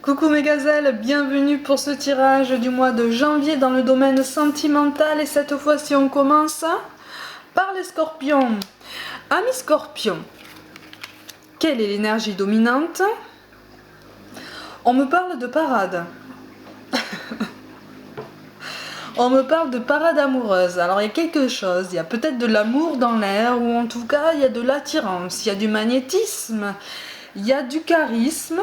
Coucou mes gazelles, bienvenue pour ce tirage du mois de janvier dans le domaine sentimental et cette fois-ci on commence par les scorpions. Amis scorpions, quelle est l'énergie dominante? On me parle de parade. On me parle de parade amoureuse. Alors il y a quelque chose, il y a peut-être de l'amour dans l'air ou en tout cas il y a de l'attirance, il y a du magnétisme, il y a du charisme.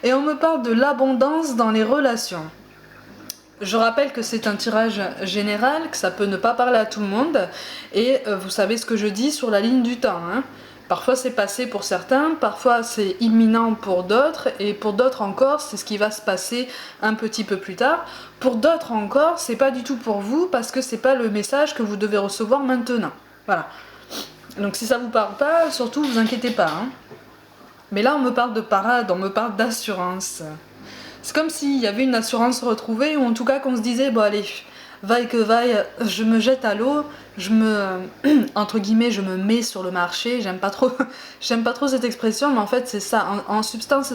Et on me parle de l'abondance dans les relations. Je rappelle que c'est un tirage général, que ça peut ne pas parler à tout le monde. Et vous savez ce que je dis sur la ligne du temps. Parfois c'est passé pour certains, parfois c'est imminent pour d'autres. Et pour d'autres encore, c'est ce qui va se passer un petit peu plus tard. Pour d'autres encore, c'est pas du tout pour vous parce que c'est pas le message que vous devez recevoir maintenant. Voilà. Donc si ça vous parle pas, surtout vous inquiétez pas. Mais là, on me parle de parade, on me parle d'assurance. C'est comme s'il y avait une assurance retrouvée, ou en tout cas qu'on se disait, bon allez, vaille que vaille, je me jette à l'eau, entre guillemets, je me mets sur le marché. J'aime pas trop cette expression, mais en fait c'est ça. En substance,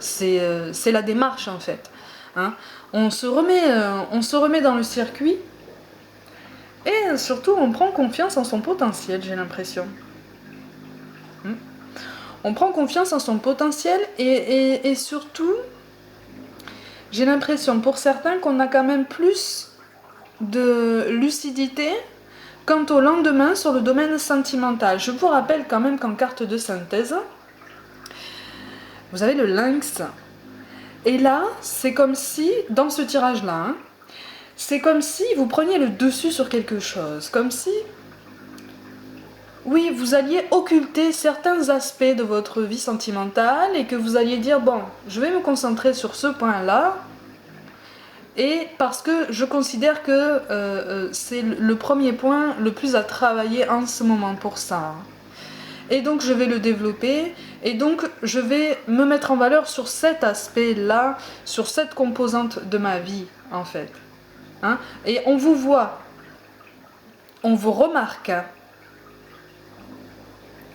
c'est la démarche en fait. On se remet dans le circuit, et surtout on prend confiance en son potentiel, j'ai l'impression. On prend confiance en son potentiel et surtout, j'ai l'impression pour certains qu'on a quand même plus de lucidité quant au lendemain sur le domaine sentimental. Je vous rappelle quand même qu'en carte de synthèse, vous avez le lynx. Et là, c'est comme si, dans ce tirage-là, c'est comme si vous preniez le dessus sur quelque chose. Comme si... oui, vous alliez occulter certains aspects de votre vie sentimentale et que vous alliez dire, bon, je vais me concentrer sur ce point-là et parce que je considère que c'est le premier point le plus à travailler en ce moment pour ça. Et donc je vais le développer et donc je vais me mettre en valeur sur cet aspect-là, sur cette composante de ma vie en fait. Et on vous voit, on vous remarque.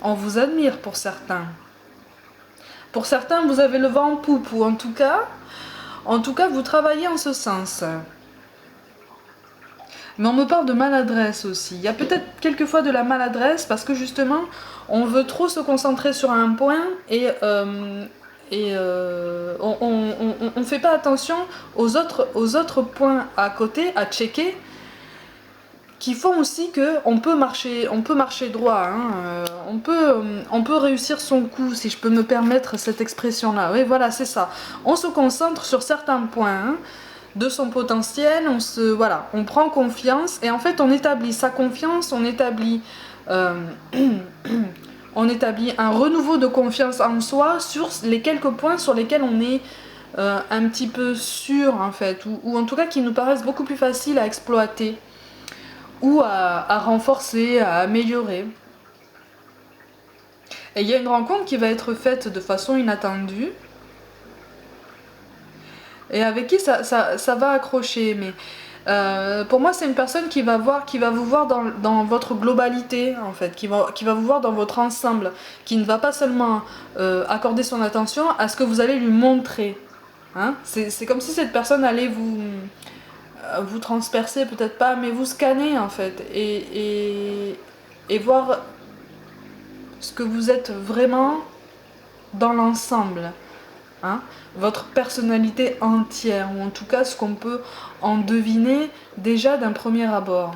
On vous admire pour certains. Pour certains, vous avez le vent en poupe, ou en tout cas, vous travaillez en ce sens. Mais on me parle de maladresse aussi. Il y a peut-être quelquefois de la maladresse parce que justement, on veut trop se concentrer sur un point et on ne fait pas attention aux autres points à côté, à checker, qui font aussi qu'on peut marcher droit, on peut réussir son coup, si je peux me permettre cette expression-là. Oui, voilà, c'est ça. On se concentre sur certains points de son potentiel, on prend confiance, et en fait, on établit sa confiance, on établit un renouveau de confiance en soi sur les quelques points sur lesquels on est un petit peu sûr, en fait, ou en tout cas qui nous paraissent beaucoup plus faciles à exploiter ou à renforcer, à améliorer. Et il y a une rencontre qui va être faite de façon inattendue et avec qui ça va accrocher. Mais pour moi, c'est une personne qui va vous voir dans votre globalité, en fait, qui va vous voir dans votre ensemble, qui ne va pas seulement accorder son attention à ce que vous allez lui montrer. C'est comme si cette personne allait vous transpercer, peut-être pas, mais vous scanner en fait, et voir ce que vous êtes vraiment dans l'ensemble, votre personnalité entière, ou en tout cas ce qu'on peut en deviner déjà d'un premier abord.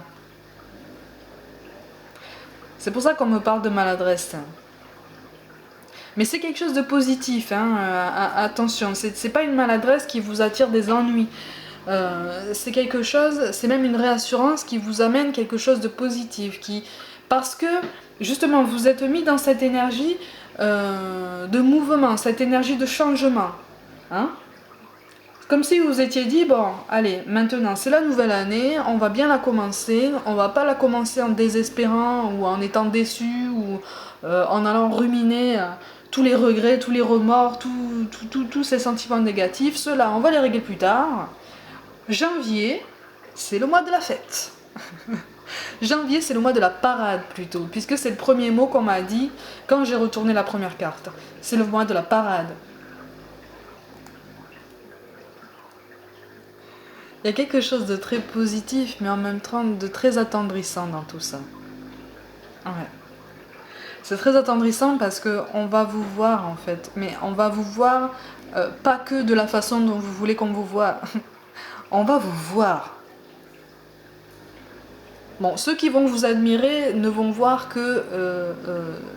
C'est pour ça qu'on me parle de maladresse. Mais c'est quelque chose de positif, attention, c'est pas une maladresse qui vous attire des ennuis. C'est quelque chose, c'est même une réassurance qui vous amène quelque chose de positif, parce que justement vous êtes mis dans cette énergie de mouvement, cette énergie de changement. Comme si vous étiez dit, bon, allez, maintenant c'est la nouvelle année, on va bien la commencer, on va pas la commencer en désespérant ou en étant déçu ou en allant ruminer tous les regrets, tous les remords, tous ces sentiments négatifs. Ceux-là, on va les régler plus tard. Janvier, c'est le mois de la fête. Janvier, c'est le mois de la parade plutôt, puisque c'est le premier mot qu'on m'a dit quand j'ai retourné la première carte. C'est le mois de la parade. Il y a quelque chose de très positif, mais en même temps de très attendrissant dans tout ça. Ouais. C'est très attendrissant parce que on va vous voir en fait, mais on va vous voir pas que de la façon dont vous voulez qu'on vous voit. On va vous voir. Bon, ceux qui vont vous admirer ne vont voir que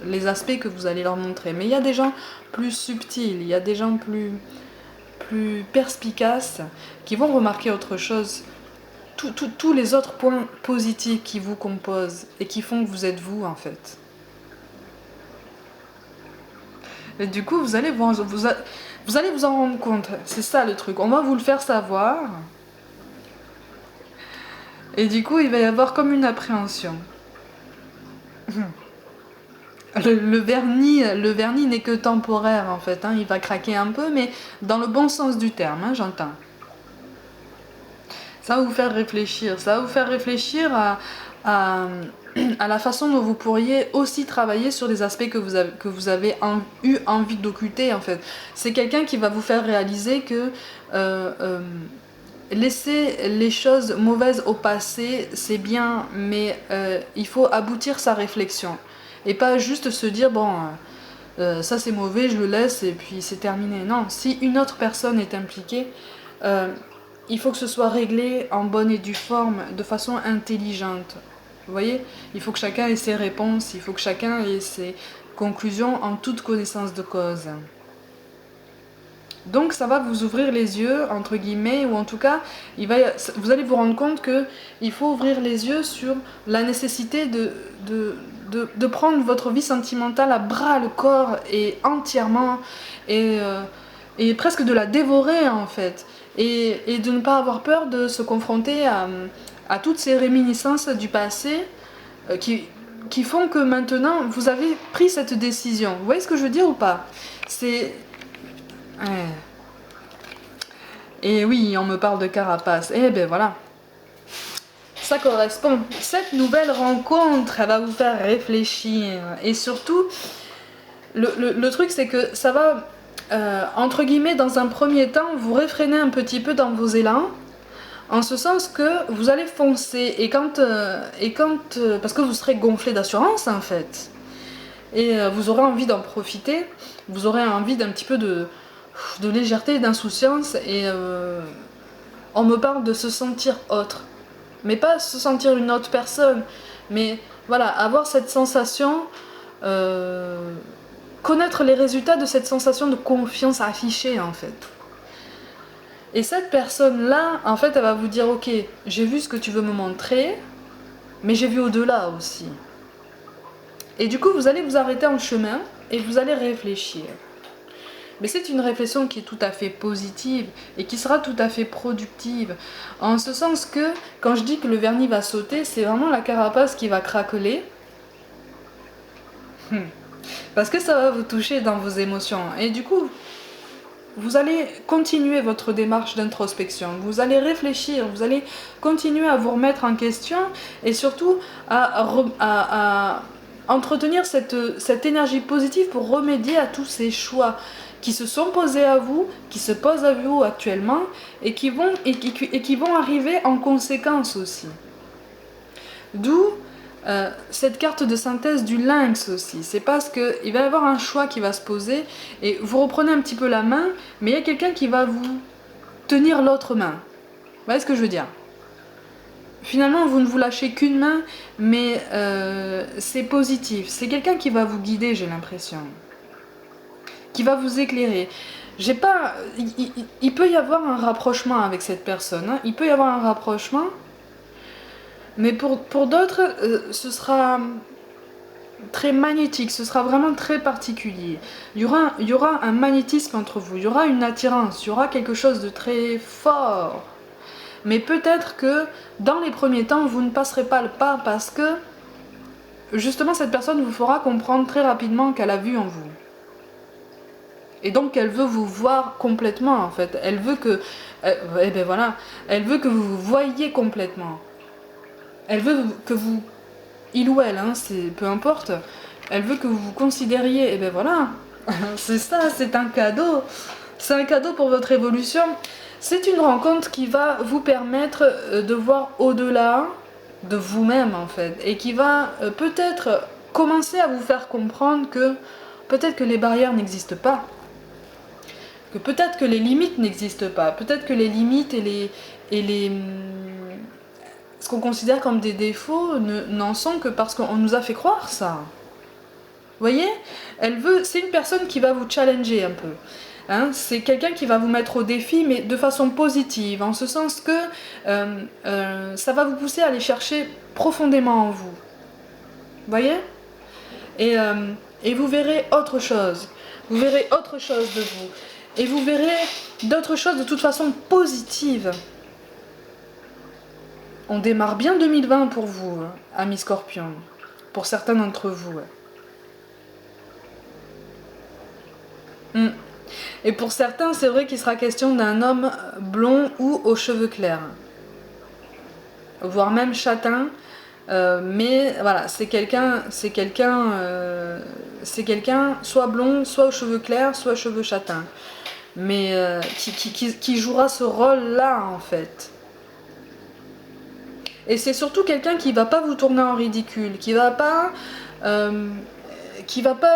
les aspects que vous allez leur montrer. Mais il y a des gens plus subtils, il y a des gens plus perspicaces qui vont remarquer autre chose. Tous les autres points positifs qui vous composent et qui font que vous êtes vous en fait. Et du coup, vous allez vous en rendre compte. C'est ça le truc. On va vous le faire savoir. Et du coup, il va y avoir comme une appréhension. Le vernis n'est que temporaire en fait. Hein. Il va craquer un peu, mais dans le bon sens du terme, hein, j'entends. Ça va vous faire réfléchir. Ça va vous faire réfléchir à la façon dont vous pourriez aussi travailler sur les aspects que vous avez eu envie d'occulter en fait. C'est quelqu'un qui va vous faire réaliser que laisser les choses mauvaises au passé, c'est bien, mais il faut aboutir sa réflexion. Et pas juste se dire, bon, ça c'est mauvais, je le laisse et puis c'est terminé. Non, si une autre personne est impliquée, il faut que ce soit réglé en bonne et due forme, de façon intelligente. Vous voyez, il faut que chacun ait ses réponses, il faut que chacun ait ses conclusions en toute connaissance de cause. Donc ça va vous ouvrir les yeux, entre guillemets, ou en tout cas, vous allez vous rendre compte qu'il faut ouvrir les yeux sur la nécessité de prendre votre vie sentimentale à bras le corps et entièrement, et presque de la dévorer en fait, et de ne pas avoir peur de se confronter à toutes ces réminiscences du passé qui font que maintenant vous avez pris cette décision. Vous voyez ce que je veux dire ou pas? C'est... Ouais. Et oui, on me parle de carapace. Eh ben voilà. Ça correspond. Cette nouvelle rencontre, elle va vous faire réfléchir. Et surtout, le truc c'est que ça va, entre guillemets, dans un premier temps, vous réfréner un petit peu dans vos élans. En ce sens que vous allez foncer. Parce que vous serez gonflé d'assurance en fait. Et vous aurez envie d'en profiter. Vous aurez envie d'un petit peu de légèreté et d'insouciance. Et on me parle de se sentir autre. Mais pas se sentir une autre personne. Mais voilà, avoir cette sensation... connaître les résultats de cette sensation de confiance affichée en fait. Et cette personne-là, en fait, elle va vous dire, ok, j'ai vu ce que tu veux me montrer, mais j'ai vu au-delà aussi. Et du coup, vous allez vous arrêter en chemin et vous allez réfléchir. Mais c'est une réflexion qui est tout à fait positive et qui sera tout à fait productive. En ce sens que, quand je dis que le vernis va sauter, c'est vraiment la carapace qui va craqueler. Parce que ça va vous toucher dans vos émotions. Et du coup, vous allez continuer votre démarche d'introspection. Vous allez réfléchir, vous allez continuer à vous remettre en question et surtout à entretenir cette énergie positive pour remédier à tous ces choix qui se sont posés à vous, qui se posent à vous actuellement et qui vont arriver en conséquence aussi. D'où cette carte de synthèse du lynx aussi. C'est parce qu'il va y avoir un choix qui va se poser et vous reprenez un petit peu la main, mais il y a quelqu'un qui va vous tenir l'autre main. Vous voyez ce que je veux dire? Finalement, vous ne vous lâchez qu'une main, mais c'est positif. C'est quelqu'un qui va vous guider, j'ai l'impression. Qui va vous éclairer. Il peut y avoir un rapprochement avec cette personne. Hein. Il peut y avoir un rapprochement. Mais pour d'autres, ce sera très magnétique, ce sera vraiment très particulier. Il y aura un magnétisme entre vous, il y aura une attirance, il y aura quelque chose de très fort. Mais peut-être que dans les premiers temps, vous ne passerez pas le pas parce que justement cette personne vous fera comprendre très rapidement qu'elle a vu en vous. Et donc elle veut vous voir complètement en fait. Elle veut que, elle veut que vous vous voyiez complètement. Elle veut que vous, il ou elle, hein, peu importe, elle veut que vous vous considériez, et ben voilà, c'est ça, c'est un cadeau. C'est un cadeau pour votre évolution. C'est une rencontre qui va vous permettre de voir au-delà de vous-même en fait, et qui va peut-être commencer à vous faire comprendre que peut-être que les barrières n'existent pas, que peut-être que les limites n'existent pas, peut-être que les limites ce qu'on considère comme des défauts n'en sont que parce qu'on nous a fait croire ça. Vous voyez, c'est une personne qui va vous challenger un peu. Hein, c'est quelqu'un qui va vous mettre au défi, mais de façon positive, en ce sens que ça va vous pousser à aller chercher profondément en vous. Vous voyez, et vous verrez autre chose. Vous verrez autre chose de vous. Et vous verrez d'autres choses de toute façon positives. On démarre bien 2020 pour vous, amis Scorpion. Pour certains d'entre vous. Et pour certains, c'est vrai qu'il sera question d'un homme blond ou aux cheveux clairs. Voire même châtain. Mais voilà, c'est quelqu'un soit blond, soit aux cheveux clairs, soit aux cheveux châtains. Mais qui jouera ce rôle-là, en fait. Et c'est surtout quelqu'un qui va pas vous tourner en ridicule, qui va pas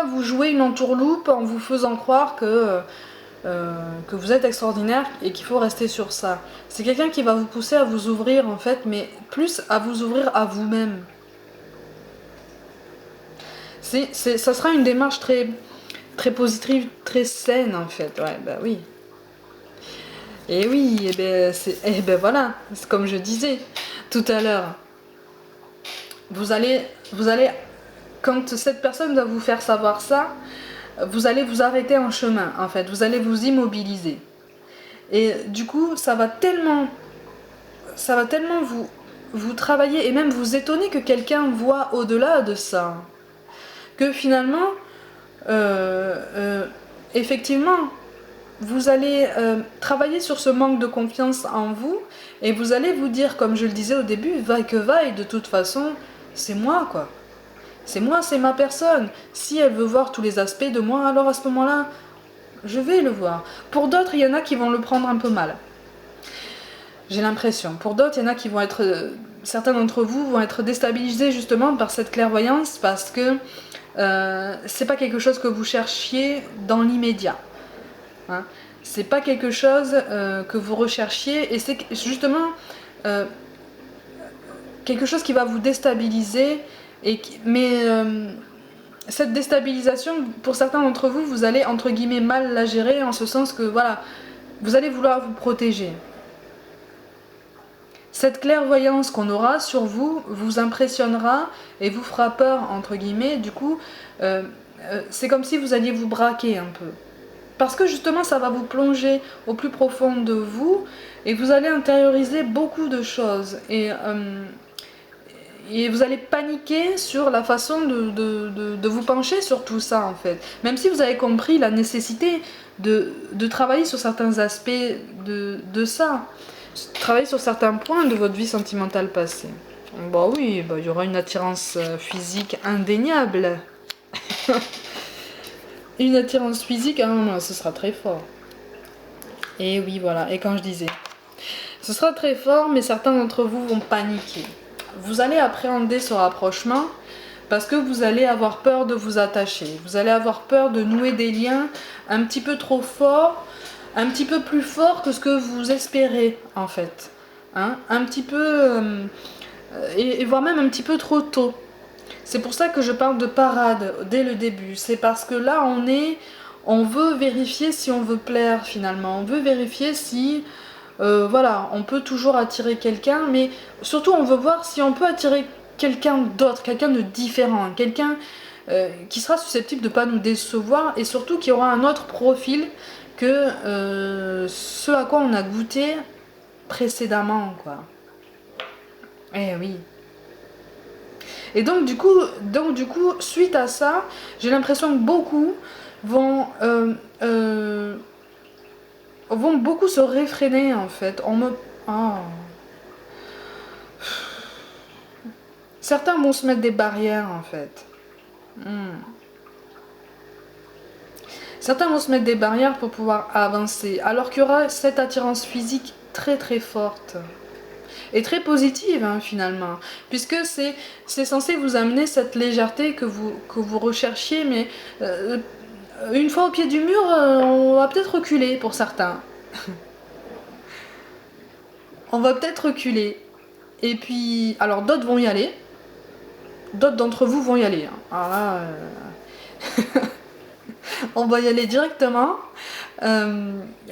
vous jouer une entourloupe en vous faisant croire que vous êtes extraordinaire et qu'il faut rester sur ça. C'est quelqu'un qui va vous pousser à vous ouvrir en fait, mais plus à vous ouvrir à vous-même. Ça sera une démarche très, très positive, très saine en fait. Ouais, bah oui. Et oui, et ben voilà, c'est comme je disais tout à l'heure. Vous allez, quand cette personne va vous faire savoir ça, vous allez vous arrêter en chemin en fait, vous allez vous immobiliser. Et du coup, ça va tellement vous travailler et même vous étonner que quelqu'un voit au-delà de ça. Que finalement, effectivement, vous allez travailler sur ce manque de confiance en vous et vous allez vous dire, comme je le disais au début, vaille que vaille, de toute façon, c'est moi quoi. C'est moi, c'est ma personne. Si elle veut voir tous les aspects de moi, alors à ce moment-là, je vais le voir. Pour d'autres, il y en a qui vont le prendre un peu mal. J'ai l'impression. Pour d'autres, il y en a qui vont être... certains d'entre vous vont être déstabilisés justement par cette clairvoyance parce que c'est pas quelque chose que vous cherchiez dans l'immédiat. Hein. C'est pas quelque chose que vous recherchiez et c'est justement quelque chose qui va vous déstabiliser. Mais cette déstabilisation, pour certains d'entre vous, vous allez entre guillemets mal la gérer en ce sens que voilà, vous allez vouloir vous protéger. Cette clairvoyance qu'on aura sur vous vous impressionnera et vous fera peur entre guillemets. Du coup, c'est comme si vous alliez vous braquer un peu. Parce que justement, ça va vous plonger au plus profond de vous et vous allez intérioriser beaucoup de choses. Et vous allez paniquer sur la façon de vous pencher sur tout ça en fait. Même si vous avez compris la nécessité de travailler sur certains aspects de ça. Travailler sur certains points de votre vie sentimentale passée. Bah oui, il y aura une attirance physique indéniable. Une attirance physique, ce sera très fort. Et oui, voilà. Et quand je disais, ce sera très fort, mais certains d'entre vous vont paniquer. Vous allez appréhender ce rapprochement parce que vous allez avoir peur de vous attacher. Vous allez avoir peur de nouer des liens un petit peu trop forts, un petit peu plus forts que ce que vous espérez en fait. Hein, un petit peu... et voire même un petit peu trop tôt. C'est pour ça que je parle de parade dès le début. C'est parce que là, on veut vérifier si on veut plaire finalement. On veut vérifier si, voilà, on peut toujours attirer quelqu'un, mais surtout on veut voir si on peut attirer quelqu'un d'autre, quelqu'un de différent, quelqu'un qui sera susceptible de ne pas nous décevoir et surtout qui aura un autre profil que ce à quoi on a goûté précédemment, quoi. Eh oui. Et donc du coup, suite à ça, j'ai l'impression que beaucoup vont beaucoup se réfréner en fait. Certains vont se mettre des barrières en fait. Certains vont se mettre des barrières pour pouvoir avancer, alors qu'il y aura cette attirance physique très très forte. Et très positive hein, finalement, puisque c'est censé vous amener cette légèreté que vous recherchiez, mais une fois au pied du mur, on va peut-être reculer pour certains. On va peut-être reculer. Et puis, alors d'autres vont y aller. D'autres d'entre vous vont y aller. Hein. Alors là, on va y aller directement.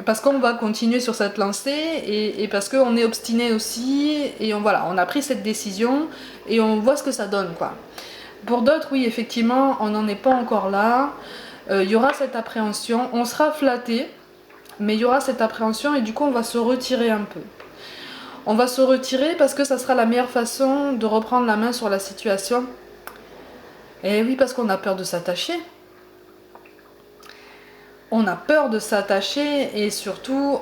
Parce qu'on va continuer sur cette lancée et parce qu'on est obstiné aussi. Et voilà, on a pris cette décision et on voit ce que ça donne, quoi. Pour d'autres, oui, effectivement, on n'en est pas encore là. Il y aura cette appréhension. On sera flatté, mais il y aura cette appréhension et du coup, on va se retirer un peu. On va se retirer parce que ça sera la meilleure façon de reprendre la main sur la situation. Et oui, parce qu'on a peur de s'attacher. On a peur de s'attacher et surtout,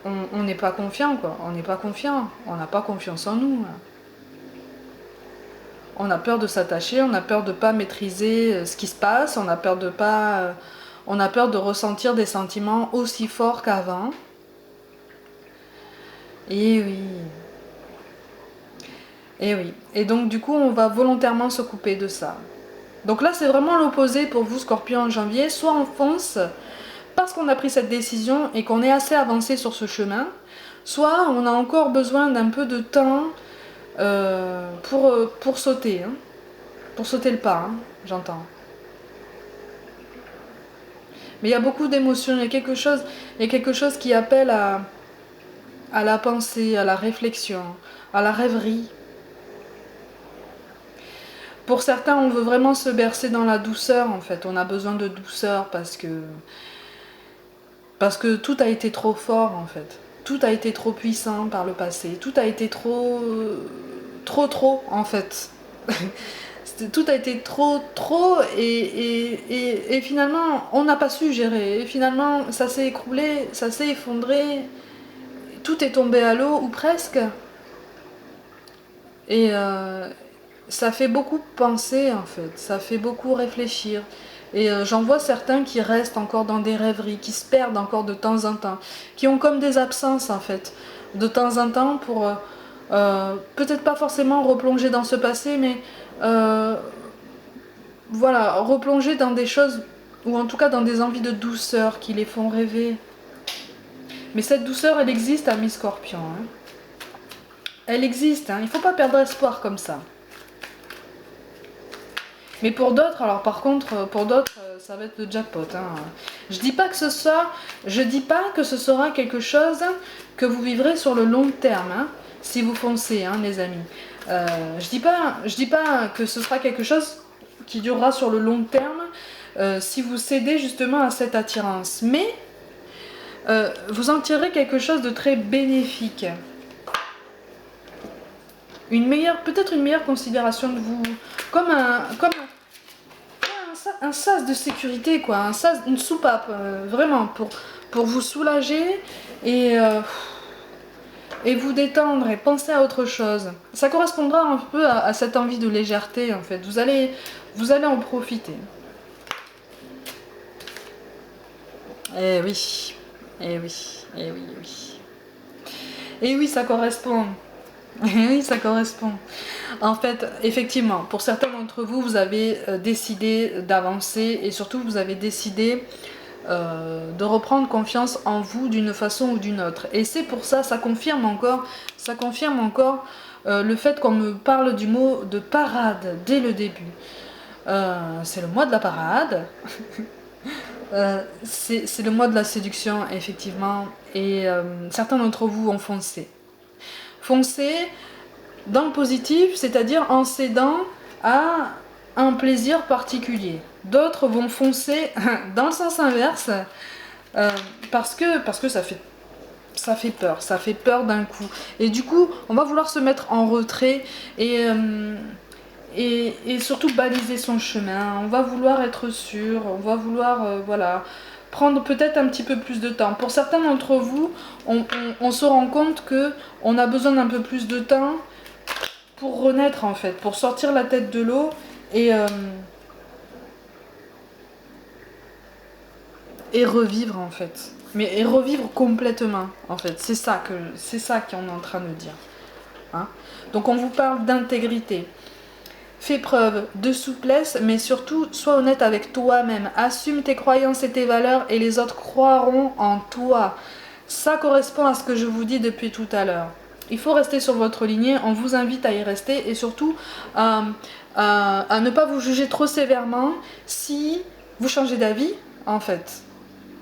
on n'est pas confiant, quoi. On n'est pas confiant. On n'a pas confiance en nous. On a peur de s'attacher, on a peur de ne pas maîtriser ce qui se passe, on a peur de pas... on a peur de ressentir des sentiments aussi forts qu'avant. Et oui. Et oui. Et donc du coup, on va volontairement se couper de ça. Donc là, c'est vraiment l'opposé pour vous, Scorpion, en janvier. Soit on fonce parce qu'on a pris cette décision et qu'on est assez avancé sur ce chemin, soit on a encore besoin d'un peu de temps pour sauter. Hein. Pour sauter le pas, hein, j'entends. Mais il y a beaucoup d'émotions, il y a quelque chose qui appelle à la pensée, à la réflexion, à la rêverie. Pour certains, on veut vraiment se bercer dans la douceur, en fait. On a besoin de douceur parce que tout a été trop fort, en fait. Tout a été trop puissant par le passé. Tout a été trop, en fait. Tout a été trop, et finalement, on n'a pas su gérer. Et finalement, ça s'est écroulé, ça s'est effondré. Tout est tombé à l'eau, ou presque. Et ça fait beaucoup penser, en fait. Ça fait beaucoup réfléchir. Et j'en vois certains qui restent encore dans des rêveries, qui se perdent encore de temps en temps, qui ont comme des absences, en fait, de temps en temps pour peut-être pas forcément replonger dans ce passé, mais voilà, replonger dans des choses, ou en tout cas dans des envies de douceur qui les font rêver. Mais cette douceur, elle existe, ami Scorpion. Hein. Elle existe, hein. Il ne faut pas perdre espoir comme ça. Mais pour d'autres, alors par contre, pour d'autres, ça va être le jackpot. Hein. Je dis pas que ce sera quelque chose que vous vivrez sur le long terme, hein, si vous foncez, hein, les amis. Je dis pas que ce sera quelque chose qui durera sur le long terme si vous cédez justement à cette attirance. Mais vous en tirez quelque chose de très bénéfique. Peut-être une meilleure considération de vous, comme un sas de sécurité, quoi, une soupape, vraiment, pour vous soulager et vous détendre et penser à autre chose. Ça correspondra un peu à cette envie de légèreté, en fait. Vous allez en profiter. Eh oui, eh oui, eh oui, eh oui. Eh oui, ça correspond. Oui, ça correspond. En fait, effectivement, pour certains d'entre vous, vous avez décidé d'avancer et surtout vous avez décidé de reprendre confiance en vous d'une façon ou d'une autre. Et c'est pour ça, ça confirme encore le fait qu'on me parle du mot de parade dès le début. C'est le mois de la parade. C'est le mois de la séduction, effectivement. Et certains d'entre vous ont foncé. Foncer dans le positif, c'est-à-dire en cédant à un plaisir particulier. D'autres vont foncer dans le sens inverse parce que ça fait peur d'un coup. Et du coup, on va vouloir se mettre en retrait et surtout baliser son chemin. On va vouloir être sûr, on va vouloir voilà, prendre peut-être un petit peu plus de temps. Pour certains d'entre vous, on se rend compte qu'on a besoin d'un peu plus de temps pour renaître en fait, pour sortir la tête de l'eau et revivre en fait. Et revivre complètement en fait. C'est ça qu'on est en train de dire. Hein. Donc on vous parle d'intégrité. Fais preuve de souplesse, mais surtout, sois honnête avec toi-même. Assume tes croyances et tes valeurs et les autres croiront en toi. Ça correspond à ce que je vous dis depuis tout à l'heure. Il faut rester sur votre lignée, on vous invite à y rester et surtout à ne pas vous juger trop sévèrement si vous changez d'avis, en fait.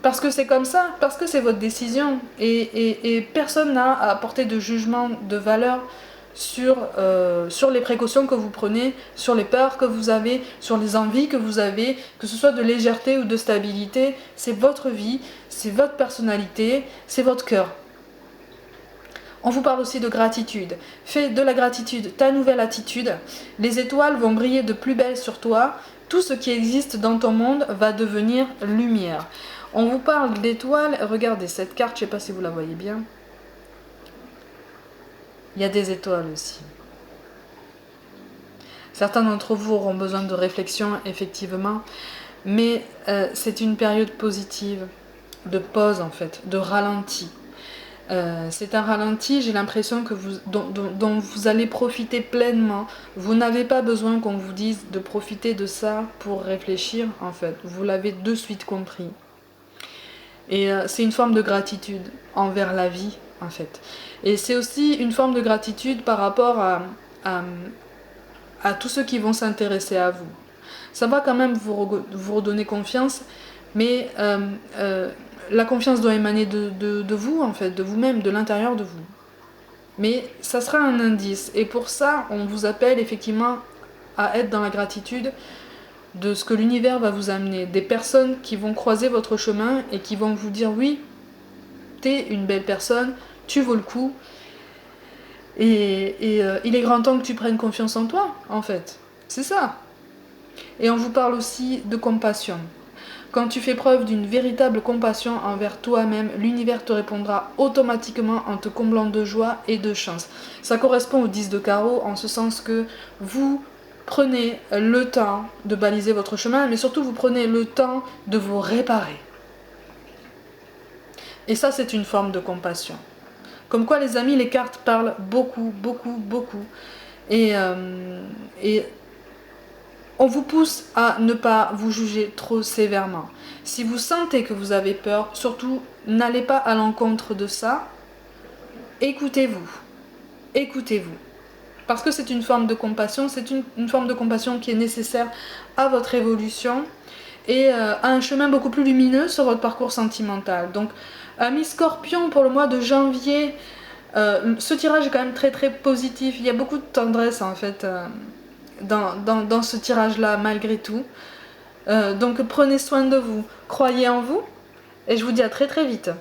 Parce que c'est comme ça, parce que c'est votre décision et personne n'a à apporter de jugement de valeur sur les précautions que vous prenez, sur les peurs que vous avez, sur les envies que vous avez, que ce soit de légèreté ou de stabilité. C'est votre vie, c'est votre personnalité, c'est votre cœur. On vous parle aussi de gratitude. Fais de la gratitude ta nouvelle attitude. Les étoiles vont briller de plus belle sur toi. Tout ce qui existe dans ton monde va devenir lumière. On vous parle d'étoiles. Regardez cette carte, je ne sais pas si vous la voyez bien. Il y a des étoiles aussi. Certains d'entre vous auront besoin de réflexion, effectivement. Mais c'est une période positive, de pause en fait, de ralenti. C'est un ralenti, j'ai l'impression que dont vous allez profiter pleinement. Vous n'avez pas besoin qu'on vous dise de profiter de ça pour réfléchir, en fait. Vous l'avez de suite compris. Et c'est une forme de gratitude envers la vie, en fait. Et c'est aussi une forme de gratitude par rapport à tous ceux qui vont s'intéresser à vous. Ça va quand même vous redonner confiance, mais la confiance doit émaner de vous, en fait, de vous-même, de l'intérieur de vous. Mais ça sera un indice. Et pour ça, on vous appelle effectivement à être dans la gratitude de ce que l'univers va vous amener. Des personnes qui vont croiser votre chemin et qui vont vous dire oui, t'es une belle personne, tu vaux le coup. Et il est grand temps que tu prennes confiance en toi, en fait. C'est ça. Et on vous parle aussi de compassion. Quand tu fais preuve d'une véritable compassion envers toi-même, l'univers te répondra automatiquement en te comblant de joie et de chance. Ça correspond au 10 de carreau en ce sens que vous prenez le temps de baliser votre chemin, mais surtout vous prenez le temps de vous réparer. Et ça, c'est une forme de compassion. Comme quoi, les amis, les cartes parlent beaucoup, beaucoup, beaucoup. Et on vous pousse à ne pas vous juger trop sévèrement. Si vous sentez que vous avez peur, surtout, n'allez pas à l'encontre de ça. Écoutez-vous. Écoutez-vous. Parce que c'est une forme de compassion, c'est une forme de compassion qui est nécessaire à votre évolution et à un chemin beaucoup plus lumineux sur votre parcours sentimental. Donc, amis Scorpion, pour le mois de janvier, ce tirage est quand même très très positif. Il y a beaucoup de tendresse en fait dans ce tirage-là, malgré tout. Donc prenez soin de vous, croyez en vous, et je vous dis à très très vite.